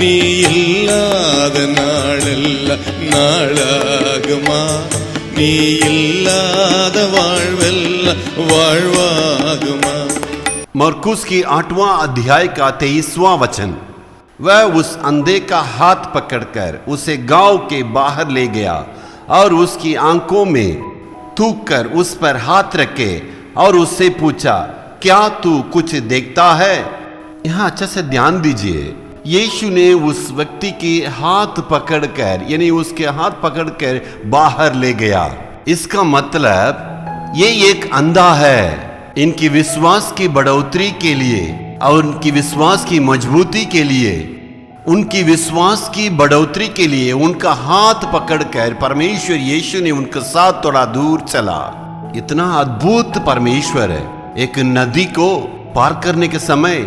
நீ இல்லாத நாளெல்லாம் நாளாகுமா? நீ இல்லாத வாழ்வெல்லாம் வாழ்வாகுமா? मरकुस की 8वां अध्याय का 23वां वचन। वह उस अंधे का हाथ पकड़कर उसे गांव के बाहर ले गया और उसकी आंखों में थूक कर उस पर हाथ रखे और उससे पूछा, क्या तू कुछ देखता है? यहां अच्छा से ध्यान दीजिए। यीशु ने उस व्यक्ति के हाथ पकड़कर यानी उसके हाथ पकड़कर बाहर ले गया। इसका मतलब ये एक अंधा है। इनकी विश्वास की बढ़ोतरी के लिए और उनकी विश्वास की मजबूती के लिए, उनकी विश्वास की बढ़ोतरी के लिए उनका हाथ पकड़कर परमेश्वर यीशु ने उनके साथ थोड़ा दूर चला। इतना अद्भुत परमेश्वर है। एक नदी को पार करने के समय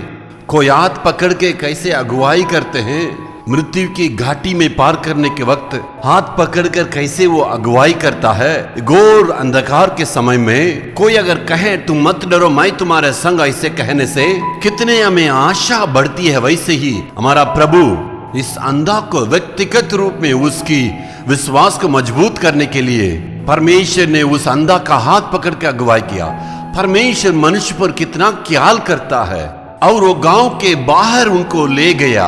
कोई हाथ पकड़ के कैसे अगुवाई करते हैं, मृत्यु की घाटी में पार करने के वक्त हाथ पकड़कर कैसे वो अगुवाई करता है। घोर अंधकार के समय में कोई अगर कहे तुम मत डरो मैं तुम्हारे संग, ऐसे कहने से कितने हमें आशा बढ़ती है। वैसे ही हमारा प्रभु इस अंधा को व्यक्तिगत रूप में उसकी विश्वास को मजबूत करने के लिए परमेश्वर ने उस अंधा का हाथ पकड़ के अगुवाई किया। परमेश्वर मनुष्य पर कितना ख्याल करता है और वो गांव के बाहर उनको ले गया।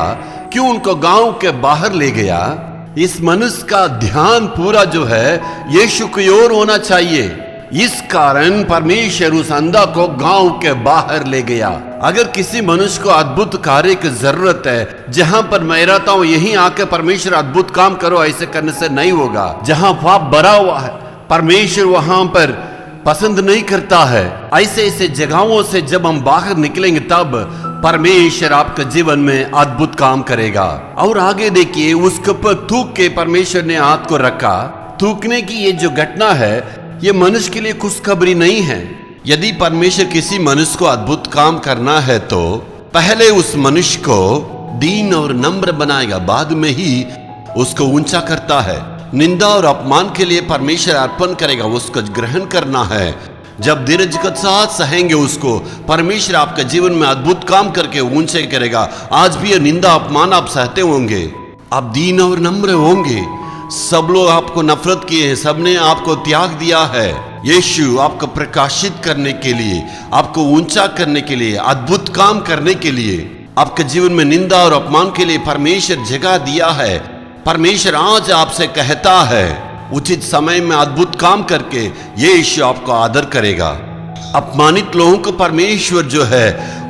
क्यों उनको गांव के बाहर ले गया? इस मनुष्य का ध्यान पूरा जो है यीशु की ओर होना चाहिए। इस कारण परमेश्वर उस अंधा को गांव के बाहर ले गया। अगर किसी मनुष्य को अद्भुत कार्य की जरूरत है, जहां पर मैं रहता हूं यहीं आकर परमेश्वर अद्भुत काम करो, ऐसे करने से नहीं होगा। जहां पाप भरा हुआ है परमेश्वर वहां पर पसंद नहीं करता है। ऐसे ऐसे जगहों से जब हम बाहर निकलेंगे तब परमेश्वर आपके जीवन में अद्भुत काम करेगा। और आगे देखिए, उसके ऊपर थूक के परमेश्वर ने हाथ को रखा। थूकने की ये जो घटना है ये मनुष्य के लिए खुशखबरी नहीं है। यदि परमेश्वर किसी मनुष्य को अद्भुत काम करना है तो पहले उस मनुष्य को दीन और नम्र बनाएगा, बाद में ही उसको ऊंचा करता है। निंदा और अपमान के लिए परमेश्वर अर्पण करेगा, उसको ग्रहण करना है। जब धीरज के साथ सहेंगे उसको, परमेश्वर आपके जीवन में अद्भुत काम करके ऊंचे करेगा। आज भी ये निंदा अपमान आप सहते होंगे, आप दीन और नम्र होंगे। सब लोग आपको नफरत किए हैं, सबने आपको त्याग दिया है। यीशु आपको प्रकाशित करने के लिए, आपको ऊंचा करने के लिए, अद्भुत काम करने के लिए, आपके जीवन में निंदा और अपमान के लिए परमेश्वर जगह दिया है। परमेश्वर आज आपसे कहता है उचित समय में अद्भुत काम करके यीशु आपको आदर करेगा। अपमानित लोगों को परमेश्वर जो है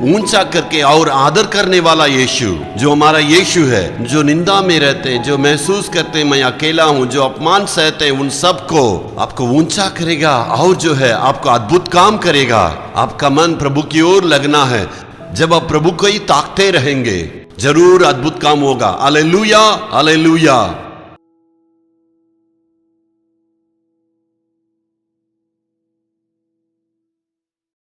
ऊंचा करके और आदर करने वाला यीशु, जो हमारा यीशु है, जो निंदा में रहते हैं, जो महसूस करते हैं मैं अकेला हूं, जो अपमान सहते हैं, उन सबको आपको ऊंचा करेगा और जो है आपको अद्भुत काम करेगा। आपका मन प्रभु की ओर लगना है। जब आप प्रभु को ही ताकते रहेंगे जरूर अद्भुत काम होगा। Hallelujah, hallelujah.